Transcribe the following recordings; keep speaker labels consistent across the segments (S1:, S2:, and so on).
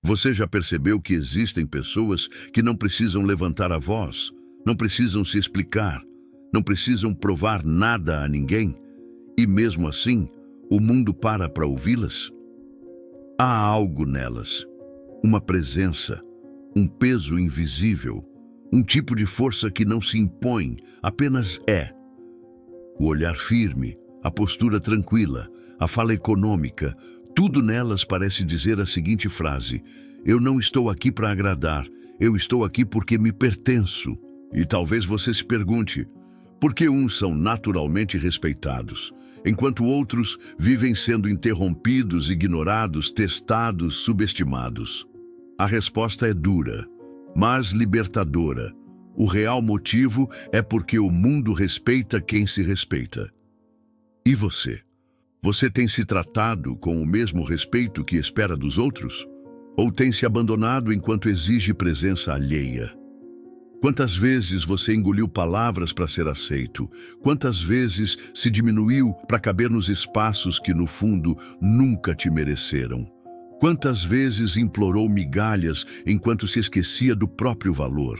S1: Você já percebeu que existem pessoas que não precisam levantar a voz, não precisam se explicar, não precisam provar nada a ninguém, e mesmo assim, o mundo para ouvi-las? Há algo nelas, uma presença, um peso invisível, um tipo de força que não se impõe, apenas é. O olhar firme, a postura tranquila, a fala econômica, tudo nelas parece dizer a seguinte frase: eu não estou aqui para agradar, eu estou aqui porque me pertenço. E talvez você se pergunte, por que uns são naturalmente respeitados, enquanto outros vivem sendo interrompidos, ignorados, testados, subestimados? A resposta é dura, mas libertadora. O real motivo é porque o mundo respeita quem se respeita. E você? Você tem se tratado com o mesmo respeito que espera dos outros? Ou tem se abandonado enquanto exige presença alheia? Quantas vezes você engoliu palavras para ser aceito? Quantas vezes se diminuiu para caber nos espaços que, no fundo, nunca te mereceram? Quantas vezes implorou migalhas enquanto se esquecia do próprio valor?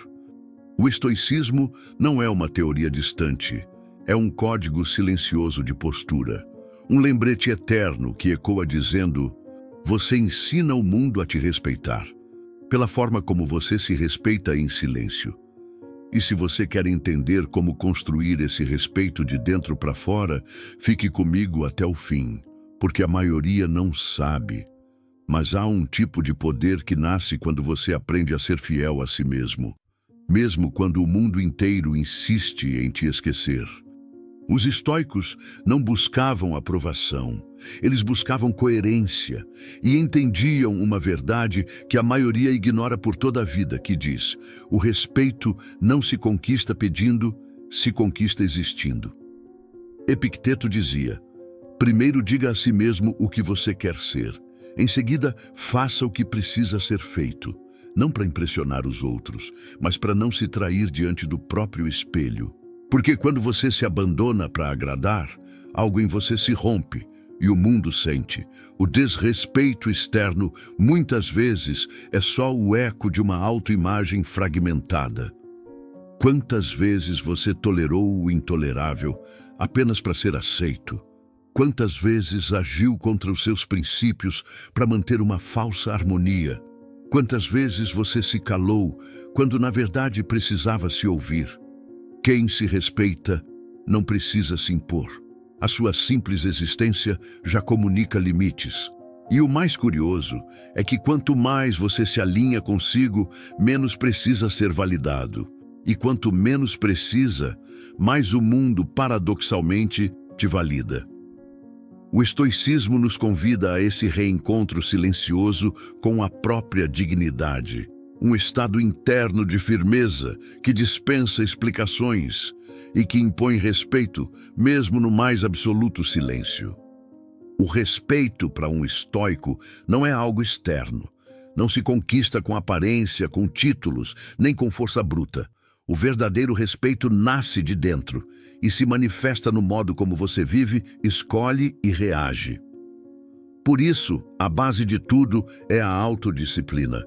S1: O estoicismo não é uma teoria distante, é um código silencioso de postura. Um lembrete eterno que ecoa dizendo: você ensina o mundo a te respeitar, pela forma como você se respeita em silêncio. E se você quer entender como construir esse respeito de dentro para fora, fique comigo até o fim, porque a maioria não sabe. Mas há um tipo de poder que nasce quando você aprende a ser fiel a si mesmo, mesmo quando o mundo inteiro insiste em te esquecer. Os estoicos não buscavam aprovação, eles buscavam coerência e entendiam uma verdade que a maioria ignora por toda a vida, que diz: o respeito não se conquista pedindo, se conquista existindo. Epicteto dizia: primeiro diga a si mesmo o que você quer ser, em seguida faça o que precisa ser feito, não para impressionar os outros, mas para não se trair diante do próprio espelho. Porque quando você se abandona para agradar, algo em você se rompe e o mundo sente. O desrespeito externo, muitas vezes, é só o eco de uma autoimagem fragmentada. Quantas vezes você tolerou o intolerável apenas para ser aceito? Quantas vezes agiu contra os seus princípios para manter uma falsa harmonia? Quantas vezes você se calou quando na verdade precisava se ouvir? Quem se respeita não precisa se impor. A sua simples existência já comunica limites. E o mais curioso é que quanto mais você se alinha consigo, menos precisa ser validado. E quanto menos precisa, mais o mundo, paradoxalmente, te valida. O estoicismo nos convida a esse reencontro silencioso com a própria dignidade. Um estado interno de firmeza que dispensa explicações e que impõe respeito mesmo no mais absoluto silêncio. O respeito para um estoico não é algo externo. Não se conquista com aparência, com títulos, nem com força bruta. O verdadeiro respeito nasce de dentro e se manifesta no modo como você vive, escolhe e reage. Por isso, a base de tudo é a autodisciplina.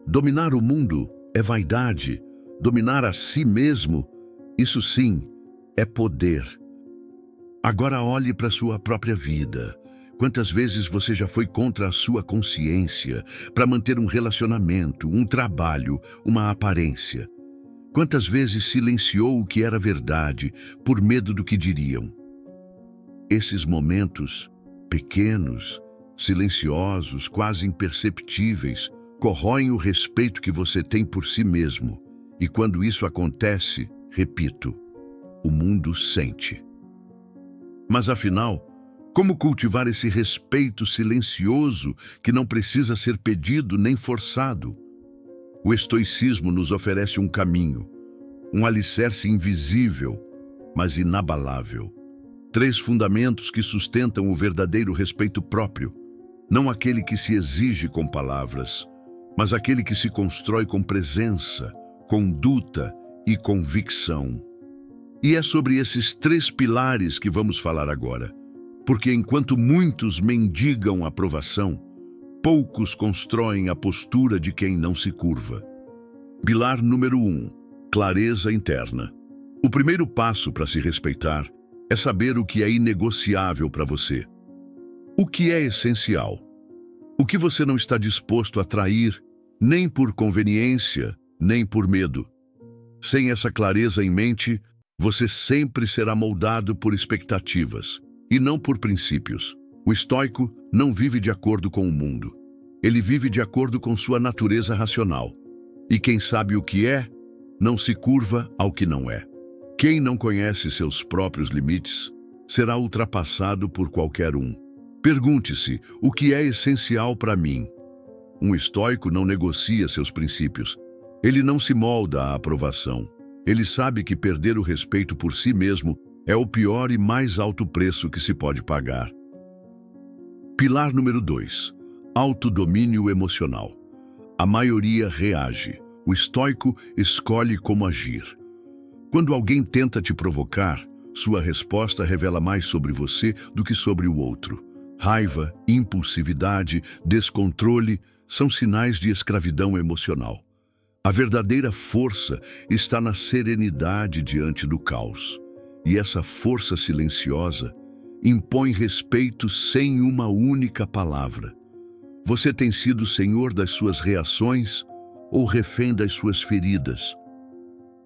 S1: Dominar o mundo é vaidade. Dominar a si mesmo, isso sim, é poder. Agora olhe para a sua própria vida. Quantas vezes você já foi contra a sua consciência para manter um relacionamento, um trabalho, uma aparência? Quantas vezes silenciou o que era verdade por medo do que diriam? Esses momentos, pequenos, silenciosos, quase imperceptíveis, corroem o respeito que você tem por si mesmo. E quando isso acontece, repito, o mundo sente. Mas afinal, como cultivar esse respeito silencioso que não precisa ser pedido nem forçado? O estoicismo nos oferece um caminho, um alicerce invisível, mas inabalável. 3 fundamentos que sustentam o verdadeiro respeito próprio, não aquele que se exige com palavras, mas aquele que se constrói com presença, conduta e convicção. E é sobre esses 3 pilares que vamos falar agora, porque enquanto muitos mendigam aprovação, Poucos constroem a postura de quem não se curva. Pilar número 1. Clareza interna. O primeiro passo para se respeitar é saber o que é inegociável para você. O que é essencial? O que você não está disposto a trair, nem por conveniência, nem por medo. Sem essa clareza em mente, você sempre será moldado por expectativas e não por princípios. O estoico não vive de acordo com o mundo. Ele vive de acordo com sua natureza racional. E quem sabe o que é, não se curva ao que não é. Quem não conhece seus próprios limites será ultrapassado por qualquer um. Pergunte-se, o que é essencial para mim? Um estoico não negocia seus princípios. Ele não se molda à aprovação. Ele sabe que perder o respeito por si mesmo é o pior e mais alto preço que se pode pagar. Pilar número 2. Autodomínio emocional. A maioria reage. O estoico escolhe como agir. Quando alguém tenta te provocar, sua resposta revela mais sobre você do que sobre o outro. Raiva, impulsividade, descontrole são sinais de escravidão emocional. A verdadeira força está na serenidade diante do caos. E essa força silenciosa impõe respeito sem uma única palavra. Você tem sido senhor das suas reações ou refém das suas feridas?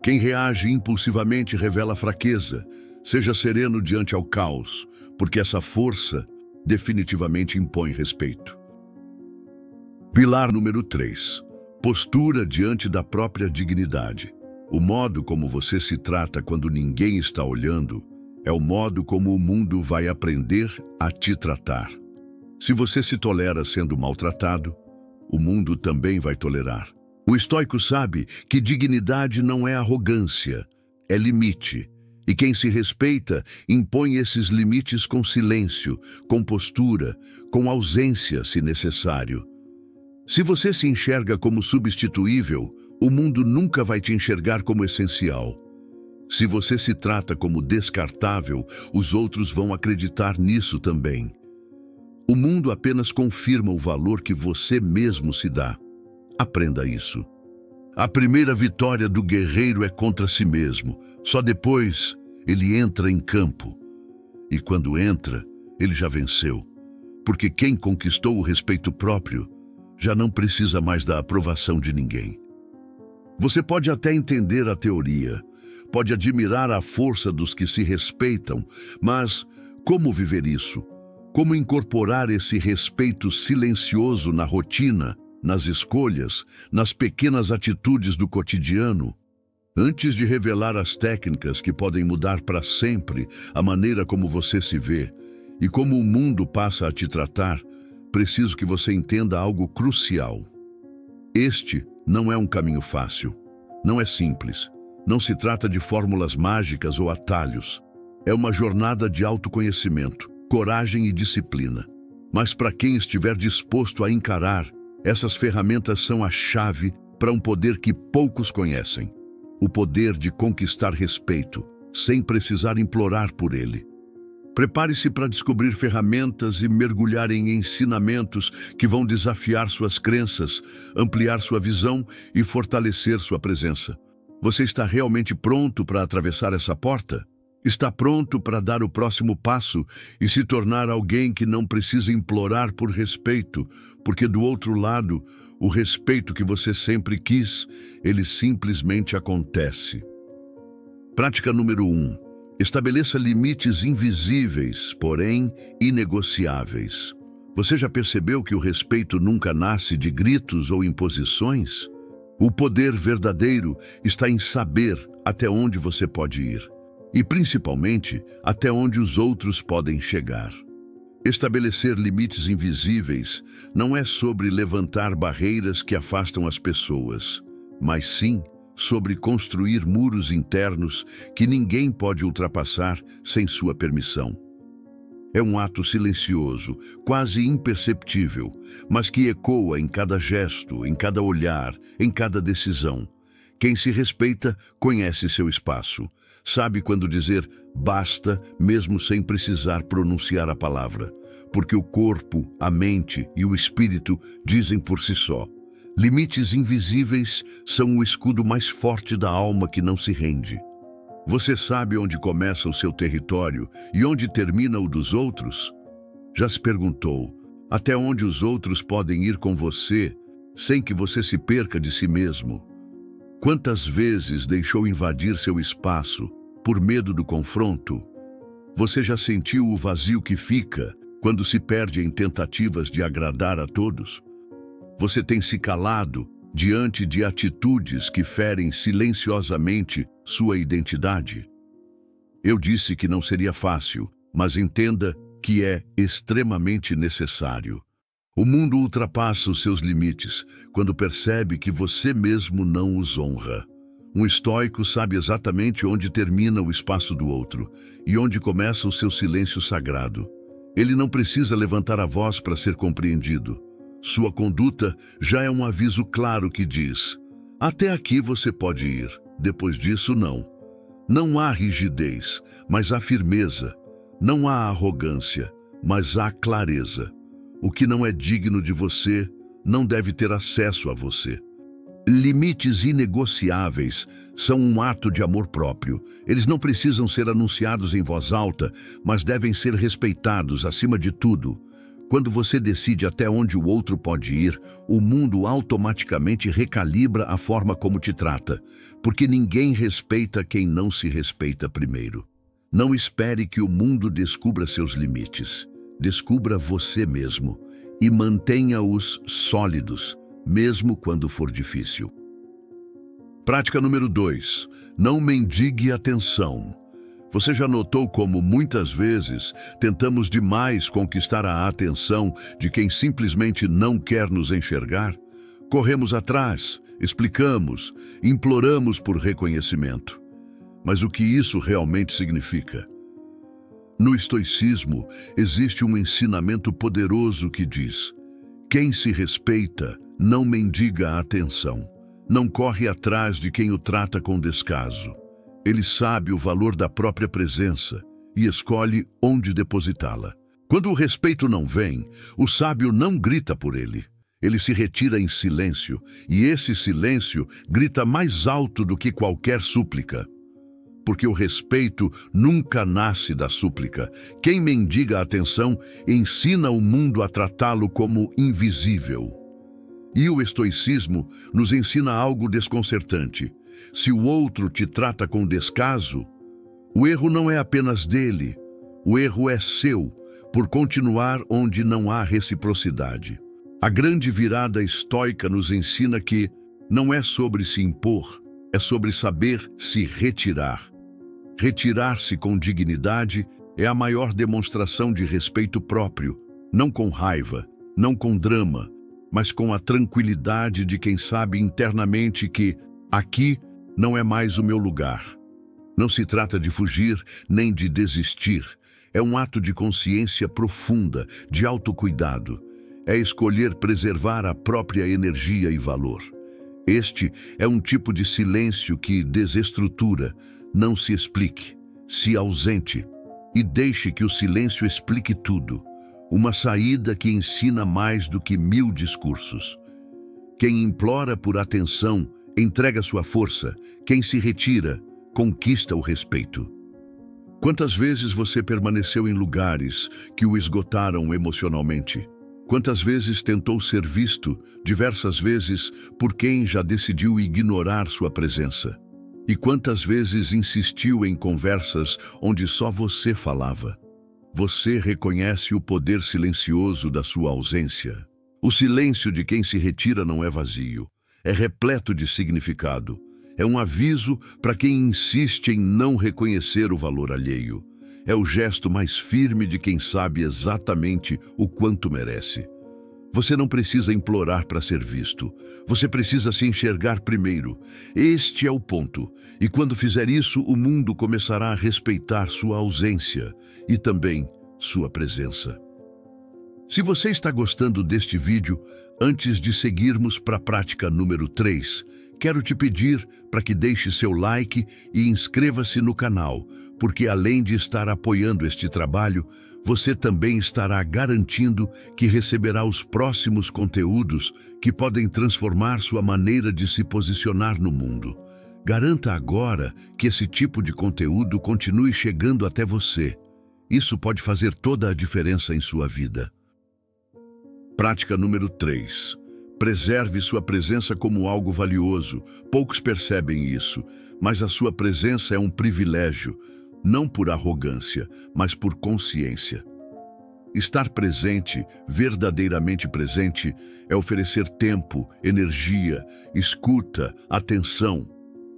S1: Quem reage impulsivamente revela fraqueza. Seja sereno diante ao caos, porque essa força definitivamente impõe respeito. Pilar número 3. Postura diante da própria dignidade. O modo como você se trata quando ninguém está olhando é o modo como o mundo vai aprender a te tratar. Se você se tolera sendo maltratado, o mundo também vai tolerar. O estoico sabe que dignidade não é arrogância, é limite. E quem se respeita impõe esses limites com silêncio, com postura, com ausência, se necessário. Se você se enxerga como substituível, o mundo nunca vai te enxergar como essencial. Se você se trata como descartável, os outros vão acreditar nisso também. O mundo apenas confirma o valor que você mesmo se dá. Aprenda isso. A primeira vitória do guerreiro é contra si mesmo. Só depois ele entra em campo. E quando entra, ele já venceu. Porque quem conquistou o respeito próprio já não precisa mais da aprovação de ninguém. Você pode até entender a teoria, pode admirar a força dos que se respeitam, mas como viver isso? Como incorporar esse respeito silencioso na rotina, nas escolhas, nas pequenas atitudes do cotidiano? Antes de revelar as técnicas que podem mudar para sempre a maneira como você se vê e como o mundo passa a te tratar, preciso que você entenda algo crucial. Este não é um caminho fácil, não é simples, não se trata de fórmulas mágicas ou atalhos. É uma jornada de autoconhecimento, coragem e disciplina. Mas para quem estiver disposto a encarar, essas ferramentas são a chave para um poder que poucos conhecem. O poder de conquistar respeito, sem precisar implorar por ele. Prepare-se para descobrir ferramentas e mergulhar em ensinamentos que vão desafiar suas crenças, ampliar sua visão e fortalecer sua presença. Você está realmente pronto para atravessar essa porta? Está pronto para dar o próximo passo e se tornar alguém que não precisa implorar por respeito, porque do outro lado, o respeito que você sempre quis, ele simplesmente acontece. Prática número 1. Estabeleça limites invisíveis, porém inegociáveis. Você já percebeu que o respeito nunca nasce de gritos ou imposições? O poder verdadeiro está em saber até onde você pode ir. E principalmente até onde os outros podem chegar. Estabelecer limites invisíveis não é sobre levantar barreiras que afastam as pessoas, mas sim sobre construir muros internos que ninguém pode ultrapassar sem sua permissão. É um ato silencioso, quase imperceptível, mas que ecoa em cada gesto, em cada olhar, em cada decisão. Quem se respeita conhece seu espaço. Sabe quando dizer basta, mesmo sem precisar pronunciar a palavra. porque o corpo, a mente e o espírito dizem por si só. Limites invisíveis são o escudo mais forte da alma que não se rende. Você sabe onde começa o seu território e onde termina o dos outros? Já se perguntou até onde os outros podem ir com você sem que você se perca de si mesmo? Quantas vezes deixou invadir seu espaço por medo do confronto? Você já sentiu o vazio que fica quando se perde em tentativas de agradar a todos? Você tem se calado diante de atitudes que ferem silenciosamente sua identidade? Eu disse que não seria fácil, mas entenda que é extremamente necessário. O mundo ultrapassa os seus limites quando percebe que você mesmo não os honra. Um estoico sabe exatamente onde termina o espaço do outro e onde começa o seu silêncio sagrado. Ele não precisa levantar a voz para ser compreendido. Sua conduta já é um aviso claro que diz: até aqui você pode ir, depois disso não. Não há rigidez, mas há firmeza. Não há arrogância, mas há clareza. O que não é digno de você não deve ter acesso a você. Limites inegociáveis são um ato de amor próprio. Eles não precisam ser anunciados em voz alta, mas devem ser respeitados acima de tudo. Quando você decide até onde o outro pode ir, o mundo automaticamente recalibra a forma como te trata, porque ninguém respeita quem não se respeita primeiro. Não espere que o mundo descubra seus limites. Descubra você mesmo e mantenha-os sólidos, mesmo quando for difícil. Prática número 2. Não mendigue atenção. Você já notou como muitas vezes tentamos demais conquistar a atenção de quem simplesmente não quer nos enxergar? Corremos atrás, explicamos, imploramos por reconhecimento. Mas o que isso realmente significa? No estoicismo, existe um ensinamento poderoso que diz: quem se respeita não mendiga a atenção, não corre atrás de quem o trata com descaso. Ele sabe o valor da própria presença e escolhe onde depositá-la. Quando o respeito não vem, o sábio não grita por ele. Ele se retira em silêncio, e esse silêncio grita mais alto do que qualquer súplica. Porque o respeito nunca nasce da súplica. Quem mendiga a atenção ensina o mundo a tratá-lo como invisível. E o estoicismo nos ensina algo desconcertante. Se o outro te trata com descaso, o erro não é apenas dele, o erro é seu, por continuar onde não há reciprocidade. A grande virada estoica nos ensina que não é sobre se impor, é sobre saber se retirar. Retirar-se com dignidade é a maior demonstração de respeito próprio, não com raiva, não com drama, mas com a tranquilidade de quem sabe internamente que aqui não é mais o meu lugar. Não se trata de fugir nem de desistir. É um ato de consciência profunda, de autocuidado. É escolher preservar a própria energia e valor. Este é um tipo de silêncio que desestrutura. Não se explique, se ausente e deixe que o silêncio explique tudo. Uma saída que ensina mais do que 1000 discursos. Quem implora por atenção entrega sua força. Quem se retira conquista o respeito. Quantas vezes você permaneceu em lugares que o esgotaram emocionalmente? Quantas vezes tentou ser visto, diversas vezes, por quem já decidiu ignorar sua presença? E quantas vezes insistiu em conversas onde só você falava? Você reconhece o poder silencioso da sua ausência. O silêncio de quem se retira não é vazio, é repleto de significado. É um aviso para quem insiste em não reconhecer o valor alheio. É o gesto mais firme de quem sabe exatamente o quanto merece. Você não precisa implorar para ser visto. Você precisa se enxergar primeiro. Este é o ponto. E quando fizer isso, o mundo começará a respeitar sua ausência e também sua presença. Se você está gostando deste vídeo, antes de seguirmos para a prática número 3, quero te pedir para que deixe seu like e inscreva-se no canal, porque além de estar apoiando este trabalho, você também estará garantindo que receberá os próximos conteúdos que podem transformar sua maneira de se posicionar no mundo. Garanta agora que esse tipo de conteúdo continue chegando até você. Isso pode fazer toda a diferença em sua vida. Prática número 3. Preserve sua presença como algo valioso. Poucos percebem isso, mas a sua presença é um privilégio, não por arrogância, mas por consciência. Estar presente, verdadeiramente presente, é oferecer tempo, energia, escuta, atenção.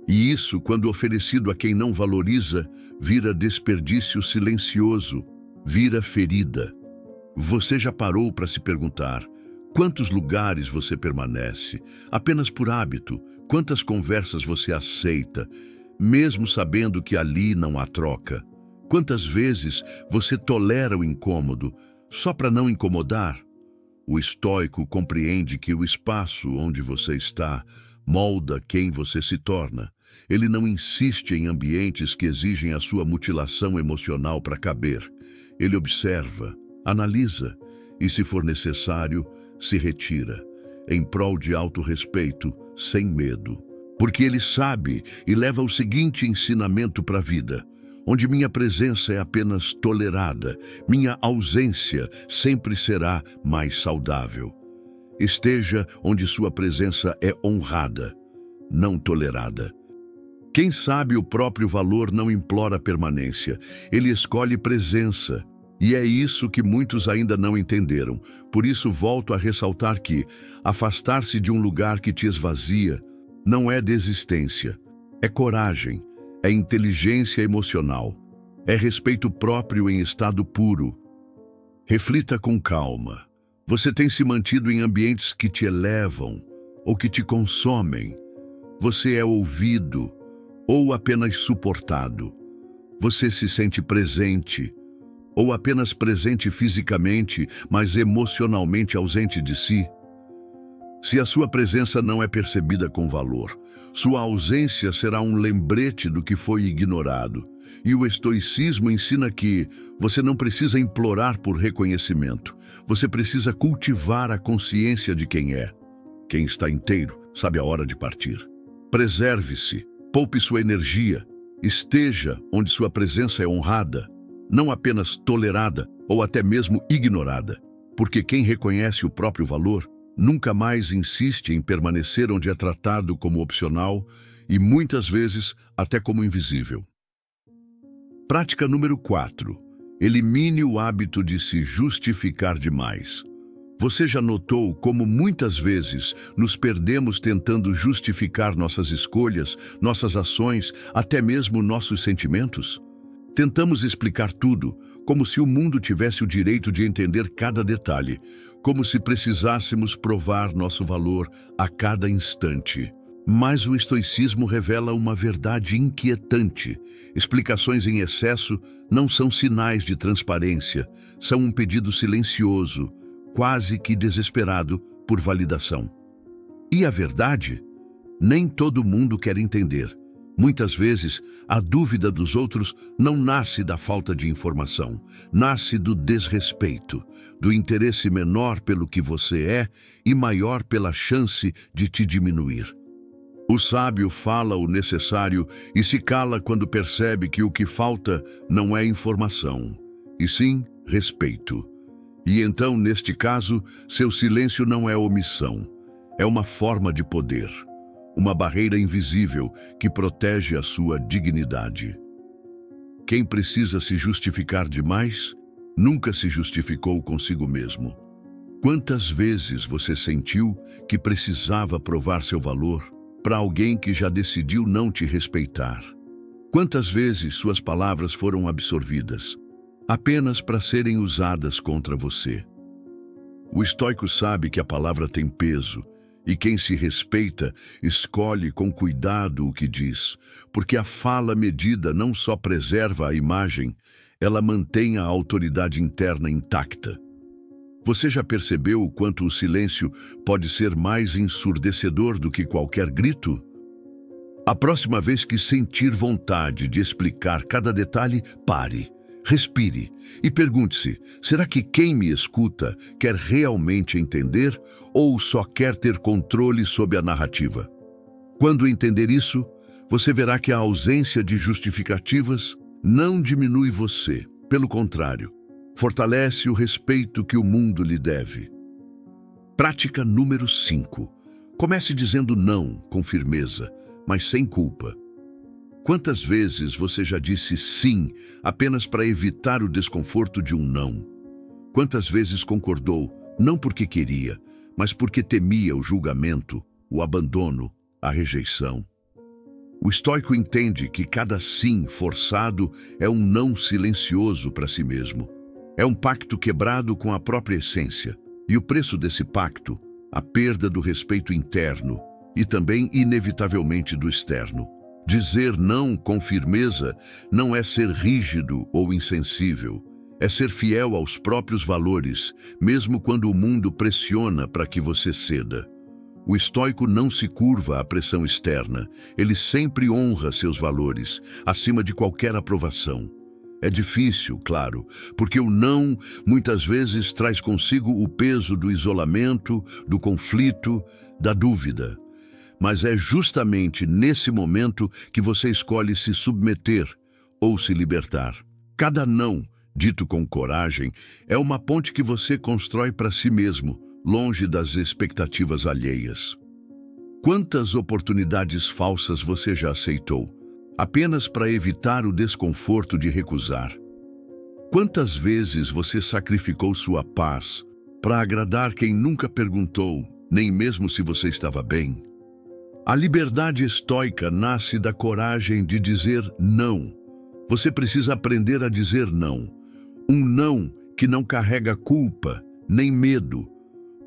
S1: E isso, quando oferecido a quem não valoriza, vira desperdício silencioso, vira ferida. Você já parou para se perguntar: quantos lugares você permanece, apenas por hábito? Quantas conversas você aceita, mesmo sabendo que ali não há troca? Quantas vezes você tolera o incômodo, só para não incomodar? O estoico compreende que o espaço onde você está molda quem você se torna. Ele não insiste em ambientes que exigem a sua mutilação emocional para caber. Ele observa, analisa e, se for necessário, se retira, em prol de autorrespeito, sem medo. Porque ele sabe e leva o seguinte ensinamento para a vida: onde minha presença é apenas tolerada, minha ausência sempre será mais saudável. Esteja onde sua presença é honrada, não tolerada. Quem sabe o próprio valor não implora permanência, ele escolhe presença. E é isso que muitos ainda não entenderam. Por isso volto a ressaltar que afastar-se de um lugar que te esvazia não é desistência, é coragem, é inteligência emocional, é respeito próprio em estado puro. Reflita com calma. Você tem se mantido em ambientes que te elevam ou que te consomem? Você é ouvido ou apenas suportado? Você se sente presente ou apenas presente fisicamente, mas emocionalmente ausente de si? Se a sua presença não é percebida com valor, sua ausência será um lembrete do que foi ignorado. E o estoicismo ensina que você não precisa implorar por reconhecimento. Você precisa cultivar a consciência de quem é. Quem está inteiro sabe a hora de partir. Preserve-se, poupe sua energia, esteja onde sua presença é honrada, não apenas tolerada ou até mesmo ignorada, porque quem reconhece o próprio valor nunca mais insiste em permanecer onde é tratado como opcional e muitas vezes até como invisível. Prática número 4. Elimine o hábito de se justificar demais. Você já notou como muitas vezes nos perdemos tentando justificar nossas escolhas, nossas ações, até mesmo nossos sentimentos? Tentamos explicar tudo, como se o mundo tivesse o direito de entender cada detalhe, como se precisássemos provar nosso valor a cada instante. Mas o estoicismo revela uma verdade inquietante. Explicações em excesso não são sinais de transparência, são um pedido silencioso, quase que desesperado por validação. E a verdade? Nem todo mundo quer entender. Muitas vezes, a dúvida dos outros não nasce da falta de informação, nasce do desrespeito, do interesse menor pelo que você é e maior pela chance de te diminuir. O sábio fala o necessário e se cala quando percebe que o que falta não é informação, e sim respeito. E então, neste caso, seu silêncio não é omissão, é uma forma de poder. Uma barreira invisível que protege a sua dignidade. Quem precisa se justificar demais, nunca se justificou consigo mesmo. Quantas vezes você sentiu que precisava provar seu valor para alguém que já decidiu não te respeitar? Quantas vezes suas palavras foram absorvidas, apenas para serem usadas contra você? O estoico sabe que a palavra tem peso, e quem se respeita escolhe com cuidado o que diz, porque a fala medida não só preserva a imagem, ela mantém a autoridade interna intacta. Você já percebeu o quanto o silêncio pode ser mais ensurdecedor do que qualquer grito? A próxima vez que sentir vontade de explicar cada detalhe, pare, respire e pergunte-se: será que quem me escuta quer realmente entender ou só quer ter controle sobre a narrativa? Quando entender isso, você verá que a ausência de justificativas não diminui você. Pelo contrário, fortalece o respeito que o mundo lhe deve. Prática número 5. Comece dizendo não com firmeza, mas sem culpa. Quantas vezes você já disse sim apenas para evitar o desconforto de um não? Quantas vezes concordou, não porque queria, mas porque temia o julgamento, o abandono, a rejeição? O estoico entende que cada sim forçado é um não silencioso para si mesmo. É um pacto quebrado com a própria essência. E o preço desse pacto, a perda do respeito interno e também, inevitavelmente, do externo. Dizer não com firmeza não é ser rígido ou insensível. É ser fiel aos próprios valores, mesmo quando o mundo pressiona para que você ceda. O estoico não se curva à pressão externa. Ele sempre honra seus valores, acima de qualquer aprovação. É difícil, claro, porque o não muitas vezes traz consigo o peso do isolamento, do conflito, da dúvida. Mas é justamente nesse momento que você escolhe se submeter ou se libertar. Cada não, dito com coragem, é uma ponte que você constrói para si mesmo, longe das expectativas alheias. Quantas oportunidades falsas você já aceitou, apenas para evitar o desconforto de recusar? Quantas vezes você sacrificou sua paz para agradar quem nunca perguntou, nem mesmo se você estava bem? A liberdade estoica nasce da coragem de dizer não. Você precisa aprender a dizer não. Um não que não carrega culpa, nem medo.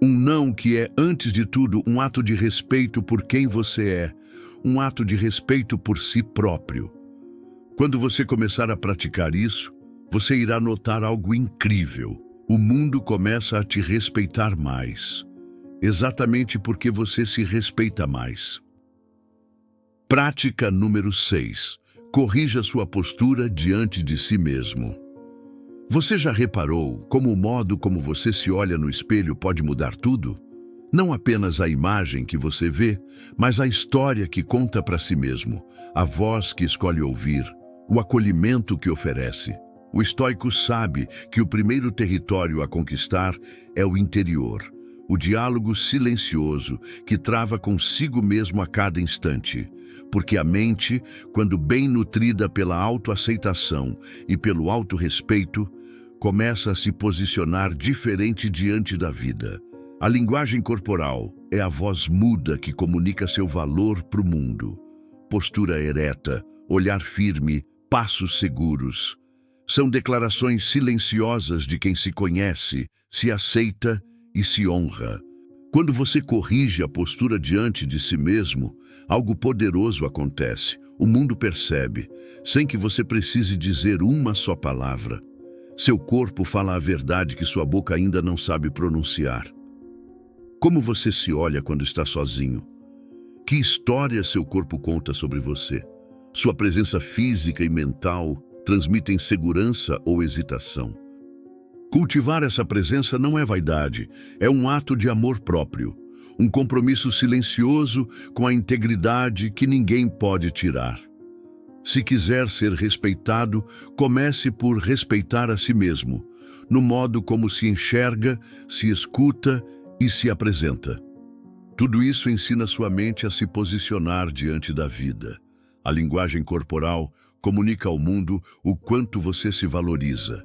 S1: Um não que é, antes de tudo, um ato de respeito por quem você é, um ato de respeito por si próprio. Quando você começar a praticar isso, você irá notar algo incrível. O mundo começa a te respeitar mais, exatamente porque você se respeita mais. Prática número 6. Corrija sua postura diante de si mesmo. Você já reparou como o modo como você se olha no espelho pode mudar tudo? Não apenas a imagem que você vê, mas a história que conta para si mesmo, a voz que escolhe ouvir, o acolhimento que oferece. O estoico sabe que o primeiro território a conquistar é o interior, o diálogo silencioso que trava consigo mesmo a cada instante. Porque a mente, quando bem nutrida pela autoaceitação e pelo autorrespeito, começa a se posicionar diferente diante da vida. A linguagem corporal é a voz muda que comunica seu valor para o mundo. Postura ereta, olhar firme, passos seguros. São declarações silenciosas de quem se conhece, se aceita e se honra. Quando você corrige a postura diante de si mesmo, algo poderoso acontece. O mundo percebe, sem que você precise dizer uma só palavra. Seu corpo fala a verdade que sua boca ainda não sabe pronunciar. Como você se olha quando está sozinho? Que história seu corpo conta sobre você? Sua presença física e mental transmitem segurança ou hesitação? Cultivar essa presença não é vaidade, é um ato de amor próprio, um compromisso silencioso com a integridade que ninguém pode tirar. Se quiser ser respeitado, comece por respeitar a si mesmo, no modo como se enxerga, se escuta e se apresenta. Tudo isso ensina sua mente a se posicionar diante da vida. A linguagem corporal comunica ao mundo o quanto você se valoriza.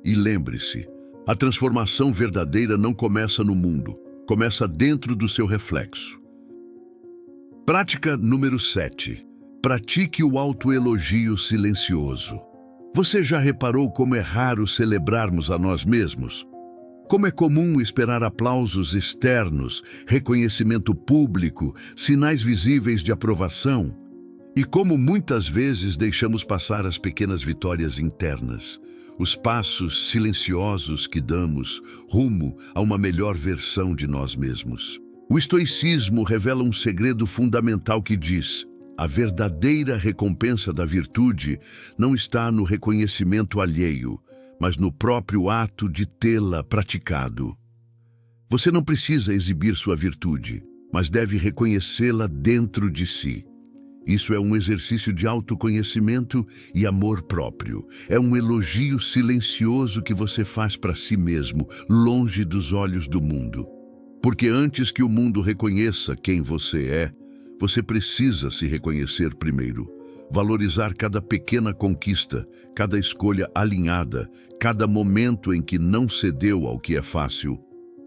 S1: E lembre-se, a transformação verdadeira não começa no mundo, começa dentro do seu reflexo. Prática número 7. Pratique o autoelogio silencioso. Você já reparou como é raro celebrarmos a nós mesmos? Como é comum esperar aplausos externos, reconhecimento público, sinais visíveis de aprovação? E como muitas vezes deixamos passar as pequenas vitórias internas, os passos silenciosos que damos rumo a uma melhor versão de nós mesmos. O estoicismo revela um segredo fundamental que diz: A verdadeira recompensa da virtude não está no reconhecimento alheio, mas no próprio ato de tê-la praticado. Você não precisa exibir sua virtude, mas deve reconhecê-la dentro de si. Isso é um exercício de autoconhecimento e amor próprio. É um elogio silencioso que você faz para si mesmo, longe dos olhos do mundo. Porque antes que o mundo reconheça quem você é, você precisa se reconhecer primeiro. Valorizar cada pequena conquista, cada escolha alinhada, cada momento em que não cedeu ao que é fácil,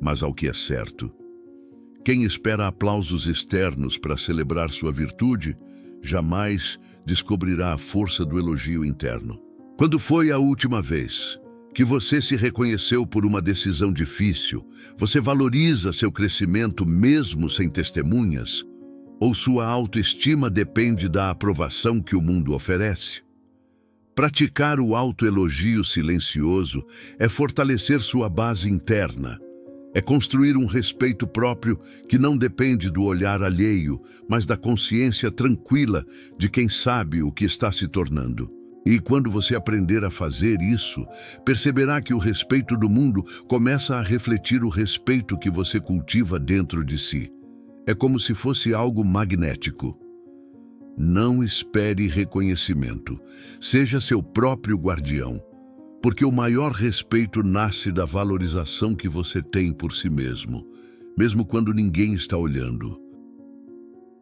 S1: mas ao que é certo. Quem espera aplausos externos para celebrar sua virtude, jamais descobrirá a força do elogio interno. Quando foi a última vez que você se reconheceu por uma decisão difícil? Você valoriza seu crescimento mesmo sem testemunhas? Ou sua autoestima depende da aprovação que o mundo oferece? Praticar o autoelogio silencioso é fortalecer sua base interna. É construir um respeito próprio que não depende do olhar alheio, mas da consciência tranquila de quem sabe o que está se tornando. E quando você aprender a fazer isso, perceberá que o respeito do mundo começa a refletir o respeito que você cultiva dentro de si. É como se fosse algo magnético. Não espere reconhecimento. Seja seu próprio guardião, porque o maior respeito nasce da valorização que você tem por si mesmo, mesmo quando ninguém está olhando.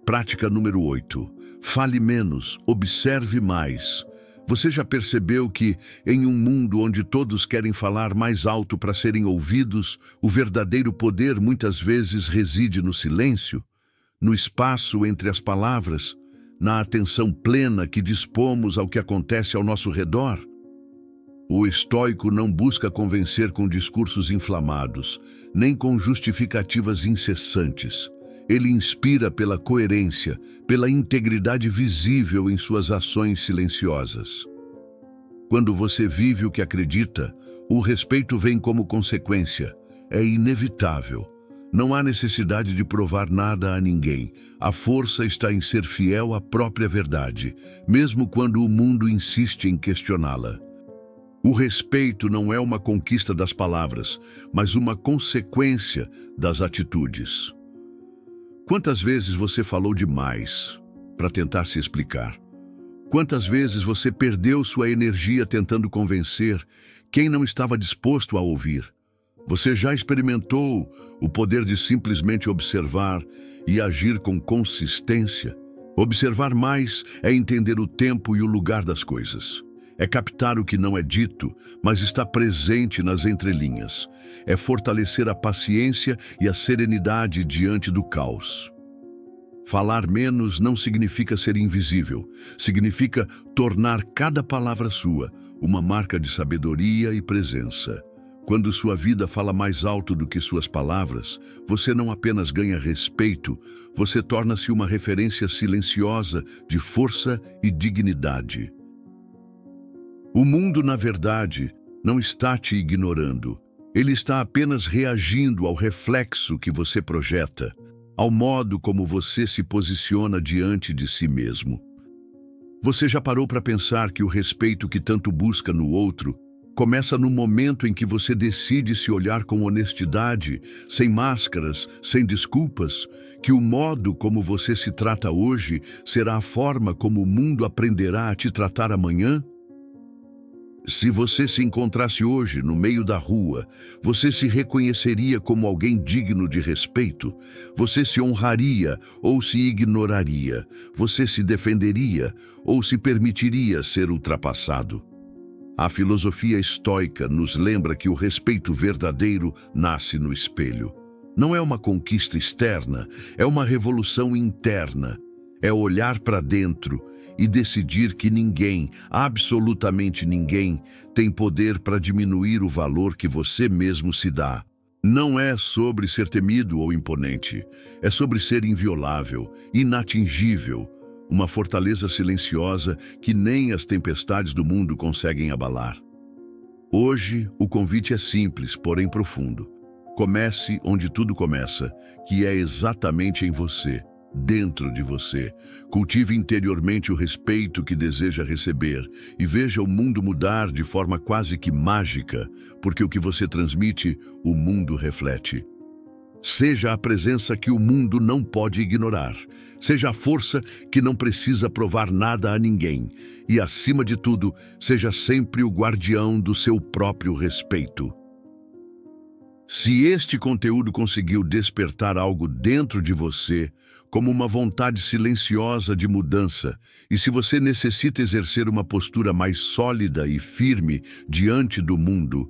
S1: Prática número 8. Fale menos, observe mais. Você já percebeu que, em um mundo onde todos querem falar mais alto para serem ouvidos, o verdadeiro poder muitas vezes reside no silêncio, no espaço entre as palavras, na atenção plena que dispomos ao que acontece ao nosso redor? O estoico não busca convencer com discursos inflamados, nem com justificativas incessantes. Ele inspira pela coerência, pela integridade visível em suas ações silenciosas. Quando você vive o que acredita, o respeito vem como consequência. É inevitável. Não há necessidade de provar nada a ninguém. A força está em ser fiel à própria verdade, mesmo quando o mundo insiste em questioná-la. O respeito não é uma conquista das palavras, mas uma consequência das atitudes. Quantas vezes você falou demais para tentar se explicar? Quantas vezes você perdeu sua energia tentando convencer quem não estava disposto a ouvir? Você já experimentou o poder de simplesmente observar e agir com consistência? Observar mais é entender o tempo e o lugar das coisas. É captar o que não é dito, mas está presente nas entrelinhas. É fortalecer a paciência e a serenidade diante do caos. Falar menos não significa ser invisível. Significa tornar cada palavra sua uma marca de sabedoria e presença. Quando sua vida fala mais alto do que suas palavras, você não apenas ganha respeito, você torna-se uma referência silenciosa de força e dignidade. O mundo, na verdade, não está te ignorando. Ele está apenas reagindo ao reflexo que você projeta, ao modo como você se posiciona diante de si mesmo. Você já parou para pensar que o respeito que tanto busca no outro começa no momento em que você decide se olhar com honestidade, sem máscaras, sem desculpas, que o modo como você se trata hoje será a forma como o mundo aprenderá a te tratar amanhã? Se você se encontrasse hoje no meio da rua, você se reconheceria como alguém digno de respeito? Você se honraria ou se ignoraria? Você se defenderia ou se permitiria ser ultrapassado? A filosofia estoica nos lembra que o respeito verdadeiro nasce no espelho. Não é uma conquista externa, é uma revolução interna. É olhar para dentro e decidir que ninguém, absolutamente ninguém, tem poder para diminuir o valor que você mesmo se dá. Não é sobre ser temido ou imponente, é sobre ser inviolável, inatingível, uma fortaleza silenciosa que nem as tempestades do mundo conseguem abalar. Hoje, o convite é simples, porém profundo. Comece onde tudo começa, que é exatamente em você. dentro de você. Cultive interiormente o respeito que deseja receber e veja o mundo mudar de forma quase que mágica, porque o que você transmite, o mundo reflete. Seja a presença que o mundo não pode ignorar. Seja a força que não precisa provar nada a ninguém. E, acima de tudo, seja sempre o guardião do seu próprio respeito. Se este conteúdo conseguiu despertar algo dentro de você, como uma vontade silenciosa de mudança, e se você necessita exercer uma postura mais sólida e firme diante do mundo,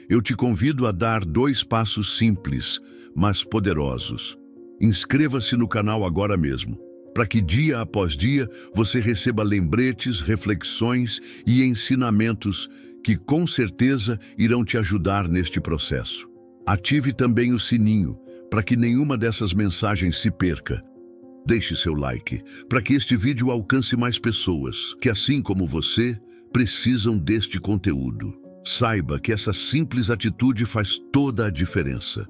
S1: eu te convido a dar 2 passos simples, mas poderosos. Inscreva-se no canal agora mesmo, para que dia após dia você receba lembretes, reflexões e ensinamentos que com certeza irão te ajudar neste processo. Ative também o sininho, para que nenhuma dessas mensagens se perca. Deixe seu like, para que este vídeo alcance mais pessoas, que assim como você, precisam deste conteúdo. Saiba que essa simples atitude faz toda a diferença,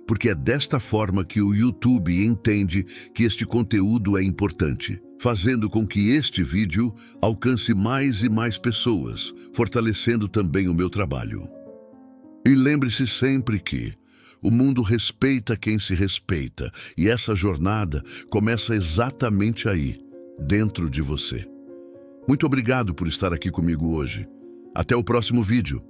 S1: porque é desta forma que o YouTube entende que este conteúdo é importante, fazendo com que este vídeo alcance mais e mais pessoas, fortalecendo também o meu trabalho. E lembre-se sempre que o mundo respeita quem se respeita, e essa jornada começa exatamente aí, dentro de você. Muito obrigado por estar aqui comigo hoje. Até o próximo vídeo.